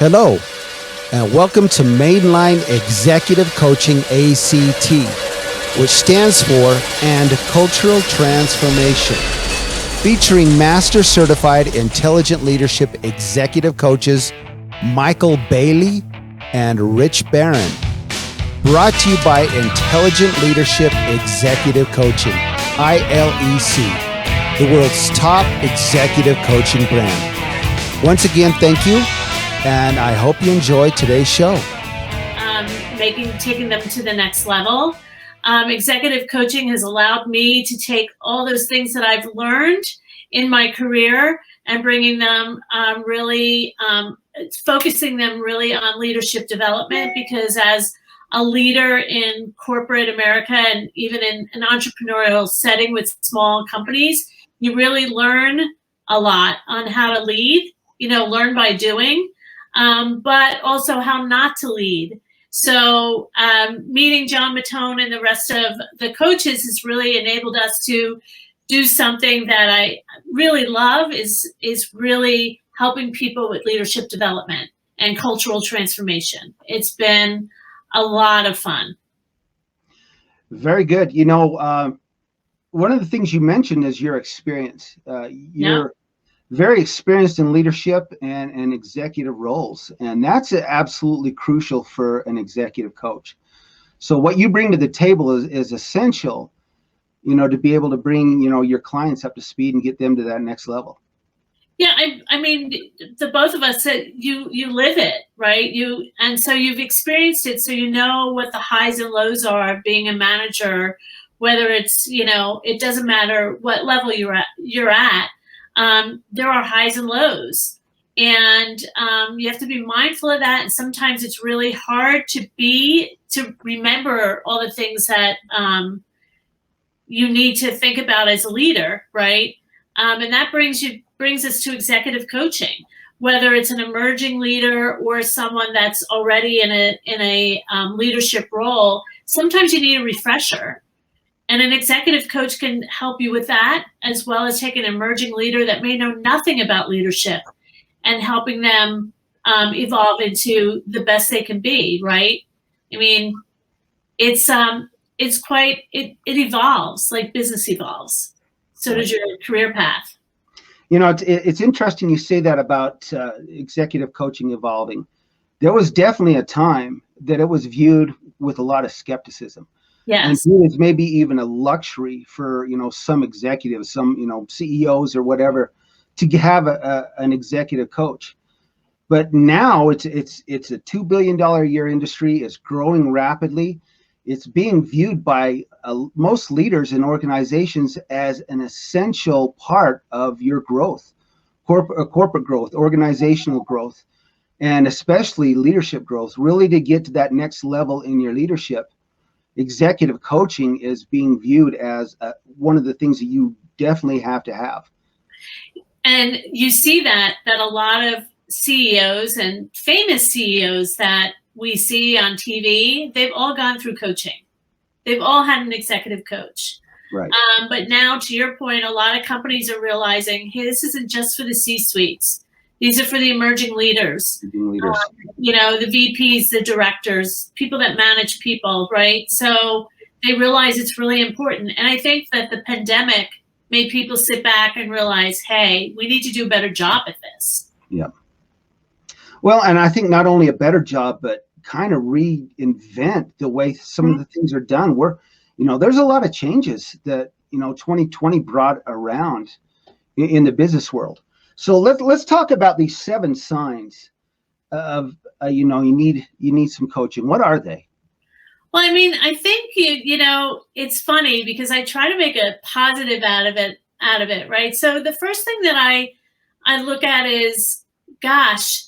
Hello, and welcome to Mainline Executive Coaching ACT, which stands for And Cultural Transformation, featuring Master Certified Intelligent Leadership Executive Coaches Maikel Bailey and Rich Barron. Brought to you by Intelligent Leadership Executive Coaching, ILEC, the world's top executive coaching brand. Once again, thank you. And I hope you enjoy today's show. Taking them to the next level. Executive coaching has allowed me to take all those things that I've learned in my career and bringing them focusing them really on leadership development, because as a leader in corporate America and even in an entrepreneurial setting with small companies, you really learn a lot on how to lead, learn by doing. But also how not to lead. So meeting John Mattone and the rest of the coaches has really enabled us to do something that I really love, is really helping people with leadership development and cultural transformation. It's been a lot of fun. Very good. One of the things you mentioned is your experience. You're very experienced in leadership and executive roles. And that's absolutely crucial for an executive coach. So what you bring to the table is essential, to be able to bring, your clients up to speed and get them to that next level. Yeah, I mean, the both of us, you live it, right? And so you've experienced it, so you know what the highs and lows are of being a manager, whether it's, it doesn't matter what level you're at. There are highs and lows, and you have to be mindful of that. And sometimes it's really hard to remember all the things that you need to think about as a leader, right? And that brings us to executive coaching, whether it's an emerging leader or someone that's already in a leadership role. Sometimes you need a refresher. And an executive coach can help you with that, as well as take an emerging leader that may know nothing about leadership and helping them evolve into the best they can be, right? I mean, it evolves like business evolves. So does your career path. It's interesting you say that about executive coaching evolving. There was definitely a time that it was viewed with a lot of skepticism. Yes. And it's maybe even a luxury for, some executives, some, CEOs or whatever, to have an executive coach. But now it's a $2 billion a year industry. It's growing rapidly. It's being viewed by most leaders in organizations as an essential part of your growth, corporate growth, organizational growth, and especially leadership growth. Really, to get to that next level in your leadership, executive coaching is being viewed as one of the things that you definitely have to have. And you see that a lot of CEOs and famous CEOs that we see on TV, they've all gone through coaching. They've all had an executive coach. Right. But now, to your point, a lot of companies are realizing, hey, this isn't just for the C-suites. These are for the emerging leaders. The VPs, the directors, people that manage people, right? So they realize it's really important. And I think that the pandemic made people sit back and realize, hey, we need to do a better job at this. Yeah. Well, and I think not only a better job, but kind of reinvent the way some of the things are done. There's a lot of changes that, 2020 brought around in the business world. So let's talk about these 7 signs of you need some coaching. What are they? Well, I mean, I think it's funny because I try to make a positive out of it, right? So the first thing that I look at is, gosh,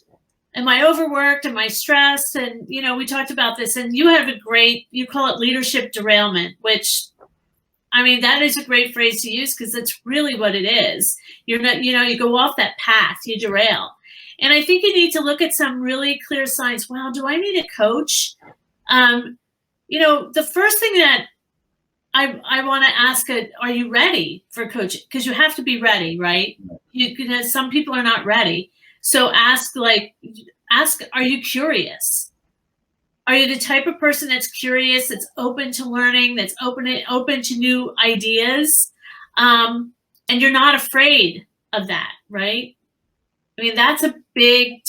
am I overworked? Am I stressed? And we talked about this, and you call it leadership derailment, which, I mean, that is a great phrase to use because that's really what it is. You're not, you go off that path, you derail. And I think you need to look at some really clear signs. Wow, do I need a coach? The first thing that I want to ask, are you ready for coaching? Because you have to be ready, right? Some people are not ready. So ask, ask, are you curious? Are you the type of person that's curious, that's open to learning, that's open to new ideas? And you're not afraid of that, right? I mean, that's to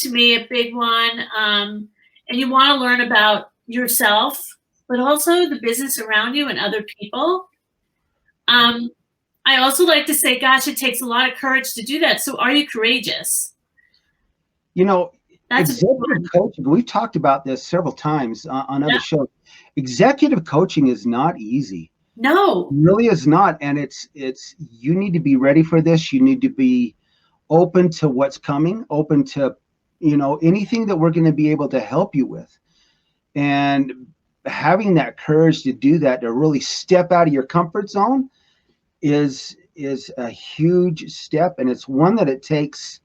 me, a big one. And you want to learn about yourself, but also the business around you and other people. I also like to say, gosh, it takes a lot of courage to do that. So are you courageous? That's executive coaching. We've talked about this several times on other shows. Executive coaching is not easy. No, it really is not. And it's you need to be ready for this. You need to be open to what's coming, open to, anything that we're going to be able to help you with. And having that courage to do that, to really step out of your comfort zone is a huge step. And it's one that it takes,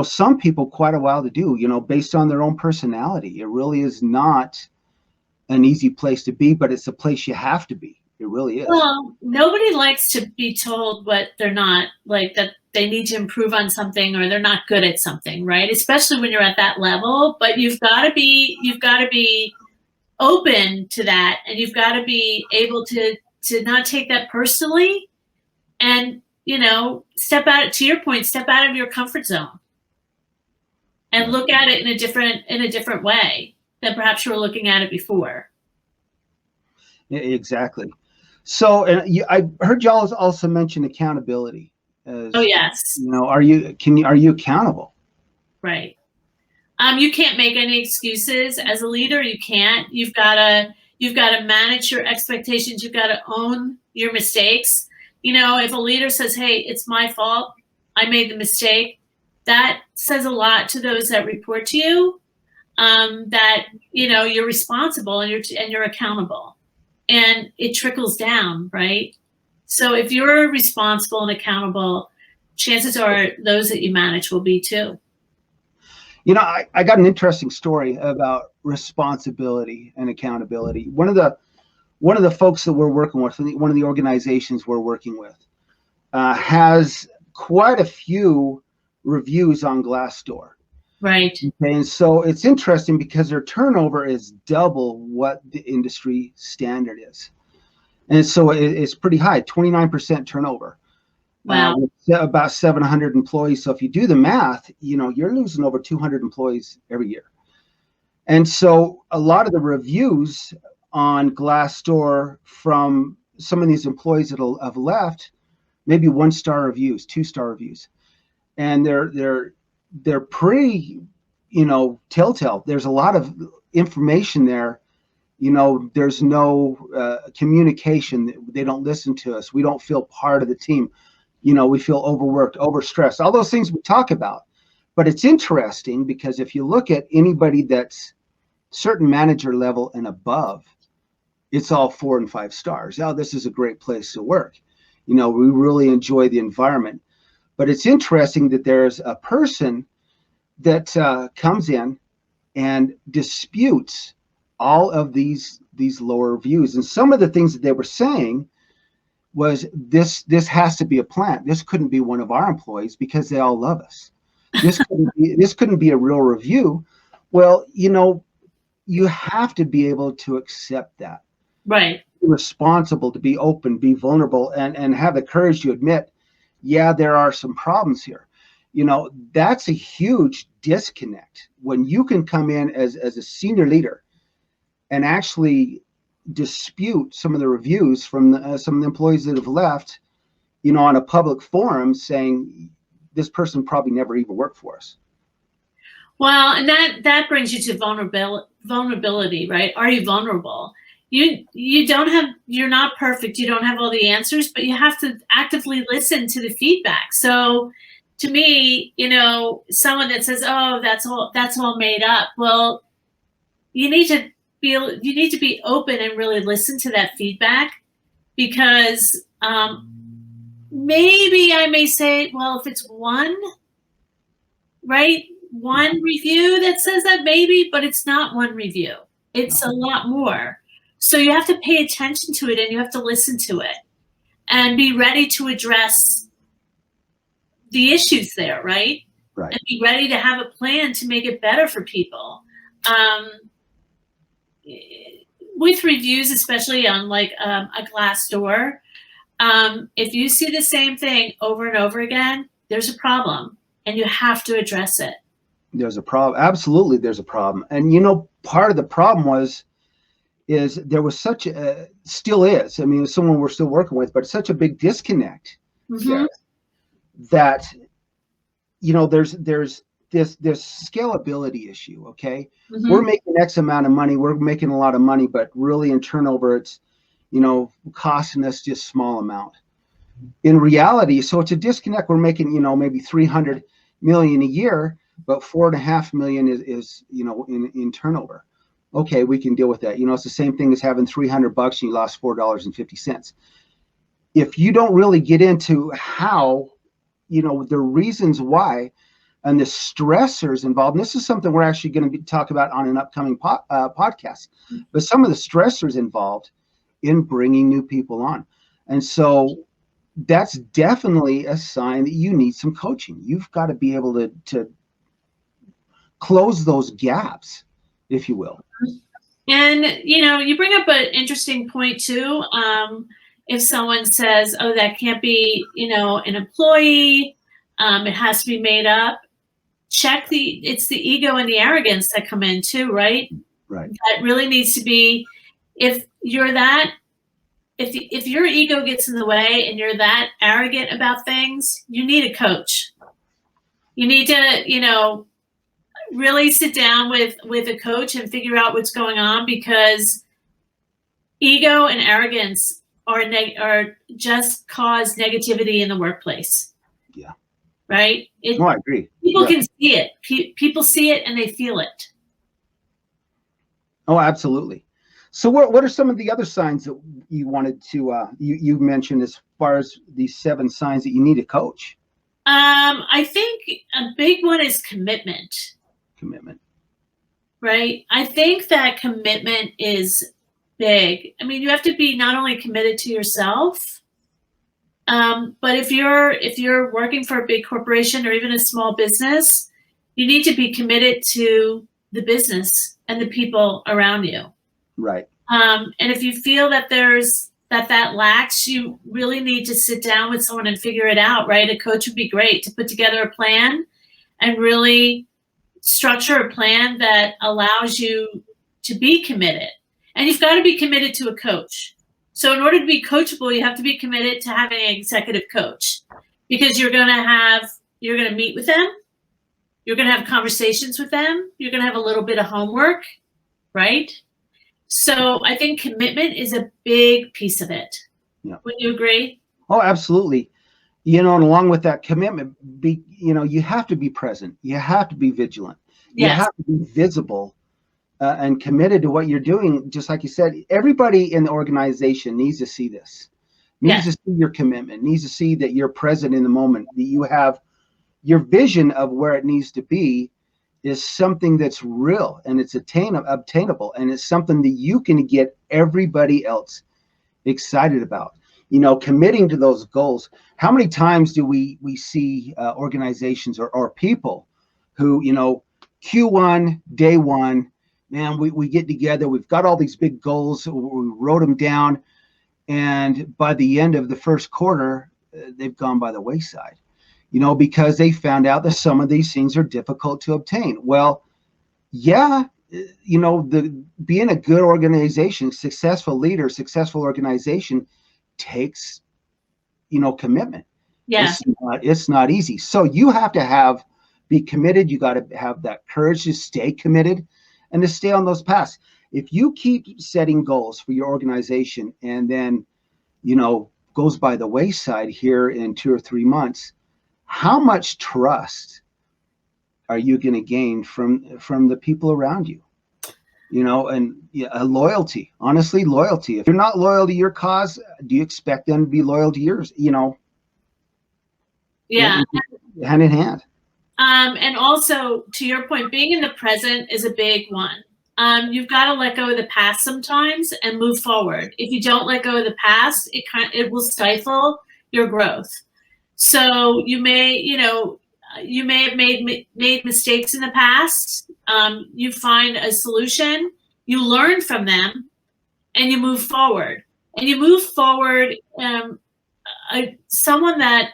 some people quite a while to do, based on their own personality. It really is not an easy place to be, but it's a place you have to be. It really is. Well, nobody likes to be told what they're not, like that they need to improve on something or they're not good at something, right? Especially when you're at that level. But you've got to be open to that, and you've got to be able to not take that personally, and step out. To your point, step out of your comfort zone and look at it in a different way than perhaps you were looking at it before. Exactly. So, and I heard y'all also mention accountability. Oh yes. Are you accountable? Right. You can't make any excuses as a leader. You can't. You've got to manage your expectations. You've got to own your mistakes. If a leader says, "Hey, it's my fault. I made the mistake," that says a lot to those that report to you. That you're responsible and you're accountable, and it trickles down, right? So if you're responsible and accountable, chances are those that you manage will be too. I got an interesting story about responsibility and accountability. One of the folks that we're working with, one of the organizations we're working with, has quite a few reviews on Glassdoor. Right. Okay, and so it's interesting because their turnover is double what the industry standard is. And so it's pretty high, 29% turnover. Wow. About 700 employees. So if you do the math, you're losing over 200 employees every year. And so a lot of the reviews on Glassdoor from some of these employees that have left, maybe 1-star reviews, 2-star reviews. And they're pretty, telltale. There's a lot of information there. There's no communication. They don't listen to us. We don't feel part of the team. We feel overworked, overstressed, all those things we talk about. But it's interesting because if you look at anybody that's certain manager level and above, it's all 4 and 5 stars. Oh, this is a great place to work. We really enjoy the environment. But it's interesting that there's a person that comes in and disputes all of these lower views. And some of the things that they were saying was this has to be a plant. This couldn't be one of our employees because they all love us. This couldn't be a real review. Well, you have to be able to accept that. Right. Be responsible, to be open, be vulnerable, and have the courage to admit, yeah, there are some problems here. That's a huge disconnect when you can come in as a senior leader and actually dispute some of the reviews from some of the employees that have left, on a public forum, saying this person probably never even worked for us. Well, and that brings you to vulnerability, right? Are you vulnerable? You're not perfect. You don't have all the answers, but you have to actively listen to the feedback. So to me, someone that says, "Oh, that's all made up." Well, you need to be open and really listen to that feedback, because maybe I may say, well, if it's one review that says that, maybe, but it's not one review. It's a lot more. So you have to pay attention to it and you have to listen to it and be ready to address the issues there, right? Right. and be ready to have a plan to make it better for people. With reviews, especially on like a Glassdoor, if you see the same thing over and over again, there's a problem and you have to address it. There's a problem. Absolutely, there's a problem. And part of the problem is there was such a, still is, I mean, it's someone we're still working with, but such a big disconnect that, there's this scalability issue. Okay. We're making X amount of money. We're making a lot of money, but really in turnover, it's, costing us just small amount in reality. So it's a disconnect. We're making, maybe 300 million a year, but 4.5 million is in turnover. Okay, we can deal with that. It's the same thing as having $300 and you lost $4.50. If you don't really get into how, the reasons why and the stressors involved, and this is something we're actually going to talk about on an upcoming podcast, but some of the stressors involved in bringing new people on. And so that's definitely a sign that you need some coaching. You've got to be able to close those gaps, if you will. And, you bring up an interesting point too. If someone says, oh, that can't be, an employee, it has to be made up. It's the ego and the arrogance that come in too, right? Right. That really needs to be, if your ego gets in the way and you're that arrogant about things, you need a coach. You need to, really sit down with a coach and figure out what's going on, because ego and arrogance are just cause negativity in the workplace. Yeah. Right? No, I agree. People can see it. People see it and they feel it. Oh, absolutely. So what are some of the other signs that you wanted to, you mentioned as far as these 7 signs that you need a coach? I think a big one is commitment. Commitment. Right? I think that commitment is big. I mean, you have to be not only committed to yourself, but if you're working for a big corporation or even a small business, you need to be committed to the business and the people around you. Right. And if you feel that that lacks, you really need to sit down with someone and figure it out, right? A coach would be great to put together a plan and really structure a plan that allows you to be committed. And you've got to be committed to a coach. So in order to be coachable, you have to be committed to having an executive coach, because you're going to meet with them. You're going to have conversations with them. You're going to have a little bit of homework, right? So I think commitment is a big piece of it. Yeah. Would you agree? Oh, absolutely. And along with that commitment, you have to be present. You have to be vigilant. Yes. You have to be visible and committed to what you're doing. Just like you said, everybody in the organization needs to see this, needs to see your commitment, needs to see that you're present in the moment, that you have your vision of where it needs to be is something that's real and it's obtainable, and it's something that you can get everybody else excited about. Committing to those goals. How many times do we see organizations or people who, Q1, day one, man, we get together, we've got all these big goals, we wrote them down, and by the end of the first quarter, they've gone by the wayside, because they found out that some of these things are difficult to obtain. Well, yeah, being a good organization, successful leader, successful organization takes, commitment. Yeah. It's not easy. So you have to be committed. You got to have that courage to stay committed and to stay on those paths. If you keep setting goals for your organization and then, goes by the wayside here in 2 or 3 months, how much trust are you going to gain from the people around you? And loyalty, honestly, loyalty. If you're not loyal to your cause, do you expect them to be loyal to yours? Yeah. Hand in hand. And also, to your point, being in the present is a big one. You've got to let go of the past sometimes and move forward. If you don't let go of the past, it will stifle your growth. So you may, you may have made mistakes in the past. You find a solution, you learn from them, and you move forward. And you move forward. Someone that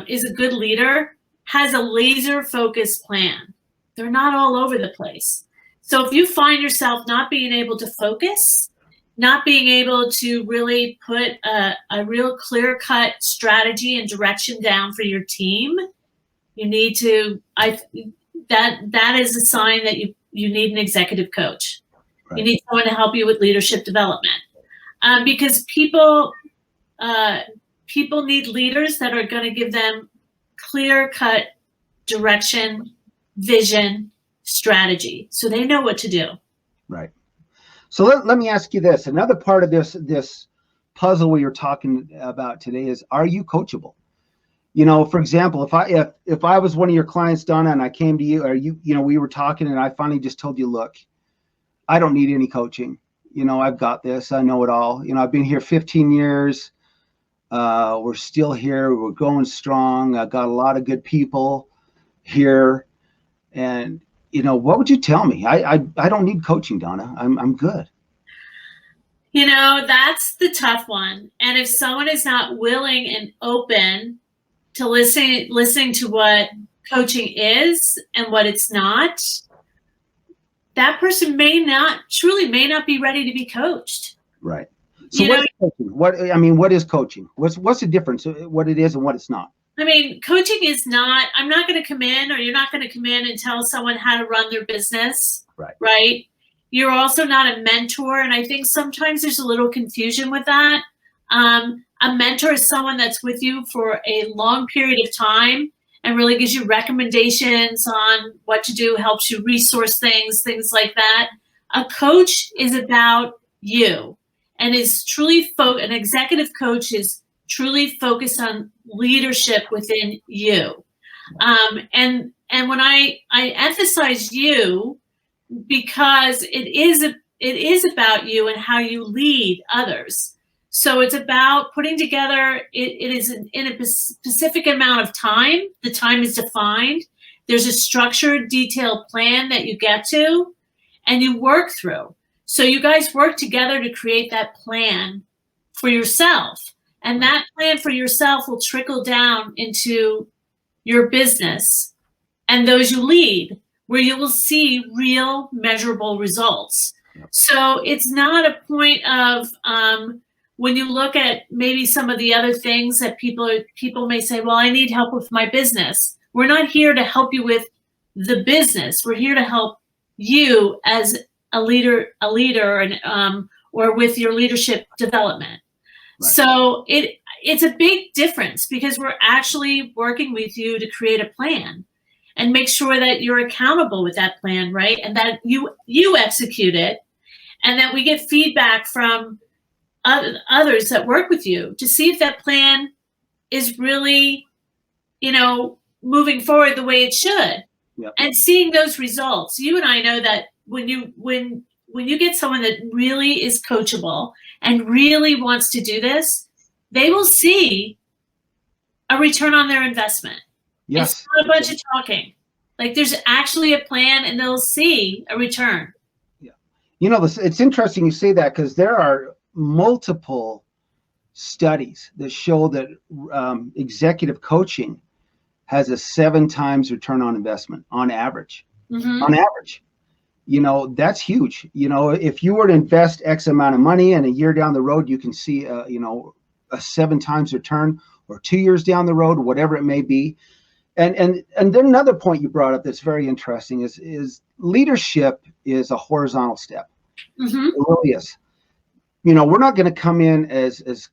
is a good leader has a laser focused plan. They're not all over the place. So if you find yourself not being able to focus, not being able to really put a real clear-cut strategy and direction down for your team, you need to, that is a sign that you need an executive coach. Right. You need someone to help you with leadership development. Because people need leaders that are going to give them clear-cut direction, vision, strategy, so they know what to do. Right. So let me ask you this. Another part of this puzzle we were talking about today is, are you coachable? You know, for example, if I was one of your clients, Donna, and I came to you, or we were talking, and I finally just told you, look, I don't need any coaching. You know, I've got this. I know it all. You know, I've been here 15 years. We're still here. We're going strong. I've got a lot of good people here. And, you know, what would you tell me? I don't need coaching, Donna. I'm good. You know, that's the tough one. And if someone is not willing and open to listening to what coaching is and what it's not, that person may not be ready to be coached. Right. So what is coaching? What is coaching? What's the difference? What it is and what it's not? I mean, coaching is not, I'm not going to come in, or you're not going to come in and tell someone how to run their business. Right. Right. You're also not a mentor. And I think sometimes there's a little confusion with that. A mentor is someone that's with you for a long period of time and really gives you recommendations on what to do, helps you resource things like that. A coach is about you, and is truly an executive coach is truly focused on leadership within you. And when I emphasize you, because it is about you and how you lead others. So it's about putting together, it is in a specific amount of time. The time is defined. There's a structured, detailed plan that you get to and you work through. So you guys work together to create that plan for yourself. And that plan for yourself will trickle down into your business and those you lead, where you will see real measurable results. Yep. So it's not a point of, when you look at maybe some of the other things that people may say, well, I need help with my business. We're not here to help you with the business. We're here to help you as a leader, and or with your leadership development. Right. So it's a big difference, because we're actually working with you to create a plan and make sure that you're accountable with that plan, right? And that you execute it, and that we get feedback from others that work with you to see if that plan is really, moving forward the way it should. Yep. And seeing those results. You and I know that when you get someone that really is coachable and really wants to do this, they will see a return on their investment. Yes. It's not a bunch of talking. Like, there's actually a plan, and they'll see a return. Yeah. It's interesting you say that, because there are multiple studies that show that executive coaching has a 7 times return on investment on average. Mm-hmm. On average. That's huge. If you were to invest X amount of money, and a year down the road you can see a 7 times return, or 2 years down the road, whatever it may be. And then another point you brought up that's very interesting is leadership is a horizontal step. Mm-hmm. It really is. We're not going to come in as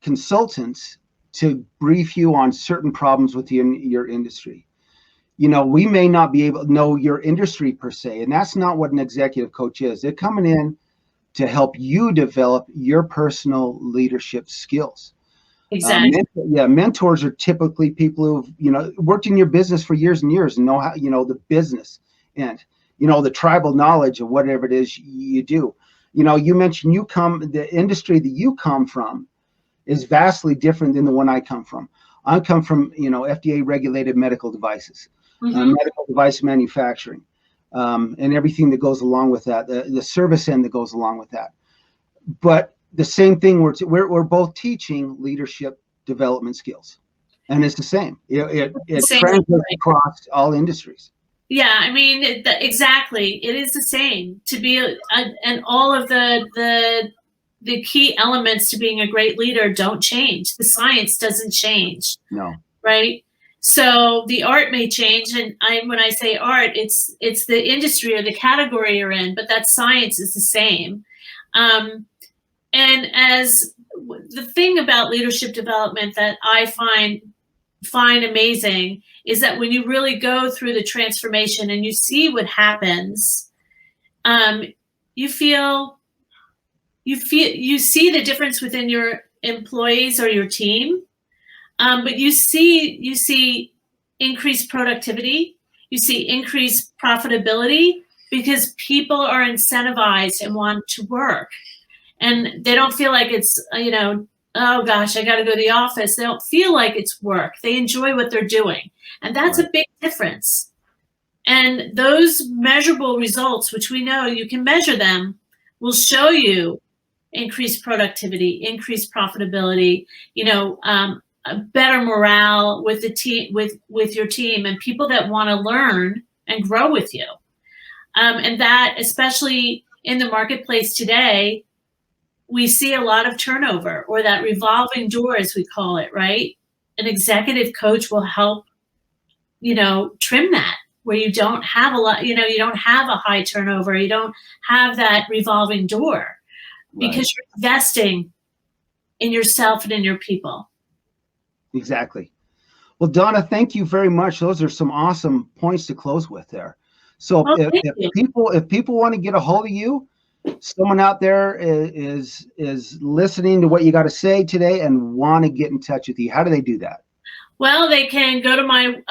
consultants to brief you on certain problems within your industry. We may not be able to know your industry per se, and that's not what an executive coach is. They're coming in to help you develop your personal leadership skills. Exactly. Mentors are typically people who've, worked in your business for years and years and know how, the business and, the tribal knowledge of whatever it is you do. You mentioned the industry that you come from is vastly different than the one I come from. I come from, FDA regulated medical devices, medical device manufacturing, and everything that goes along with that, the service end that goes along with that. But the same thing, we're both teaching leadership development skills, and it's the same. It translates across all industries. Yeah, I mean, exactly. It is the same to be, and all of the key elements to being a great leader don't change. The science doesn't change. No. Right. So the art may change, and when I say art, it's the industry or the category you're in, but that science is the same. And as the thing about leadership development that I find amazing is that when you really go through the transformation and you see what happens, you see the difference within your employees or your team, but you see increased productivity, you see increased profitability because people are incentivized and want to work, and they don't feel like it's oh gosh, I got to go to the office. They don't feel like it's work. They enjoy what they're doing. And that's a big difference. And those measurable results, which we know you can measure them, will show you increased productivity, increased profitability, a better morale with the team, with your team, and people that want to learn and grow with you. And that, especially in the marketplace today, we see a lot of turnover, or that revolving door, as we call it, right? An executive coach will help, trim that, where you don't have a lot, you don't have a high turnover. You don't have that revolving door because you're investing in yourself and in your people. Exactly. Well, Donna, thank you very much. Those are some awesome points to close with there. So if people want to get a hold of you, someone out there is listening to what you got to say today and want to get in touch with you, how do they do that? Well, they can go to my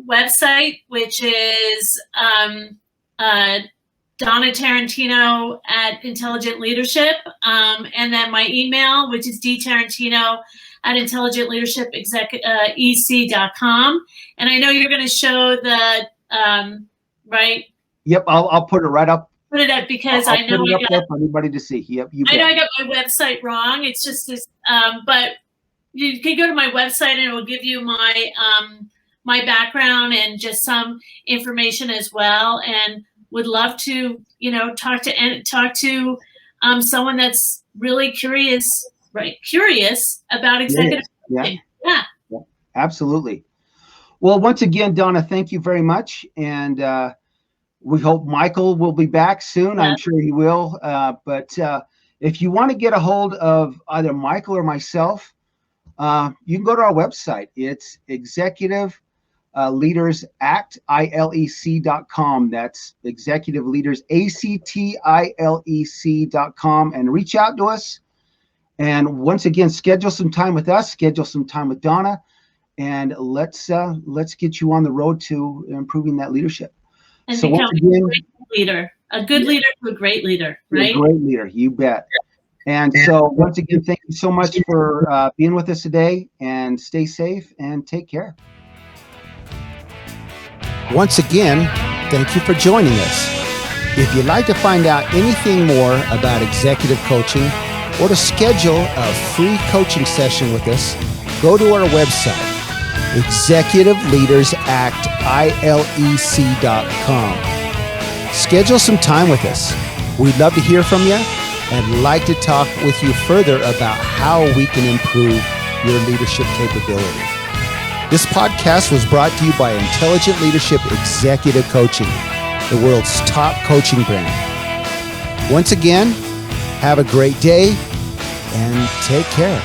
website, which is Donna Tarantino at Intelligent Leadership, and then my email, which is dtarantino@intelligentleadershipec.com. And I know you're going to show the right. Yep, I'll put it right up. Put it up because I know I got for anybody to see. Yep, I know I got my website wrong. It's just this, but you can go to my website and it will give you my my background and just some information as well. And would love to talk to someone that's really curious about executive coaching. Yeah, absolutely. Well, once again, Donna, thank you very much, and we hope Maikel will be back soon. I'm sure he will. But if you want to get a hold of either Maikel or myself, you can go to our website. It's Executive Leaders ACT, ILEC.com. That's Executive Leaders ACT, ILEC.com, and reach out to us. And once again, schedule some time with us, schedule some time with Donna, and let's get you on the road to improving that leadership. And so become a great leader, a good leader to a great leader, right? A great leader, you bet. And so once again, thank you so much for being with us today, and stay safe and take care. Once again, thank you for joining us. If you'd like to find out anything more about executive coaching or to schedule a free coaching session with us, go to our website, Executive Leaders ACT, ILEC.com. Schedule some time with us. We'd love to hear from you and like to talk with you further about how we can improve your leadership capability. This podcast was brought to you by Intelligent Leadership Executive Coaching, the world's top coaching brand. Once again, have a great day and take care.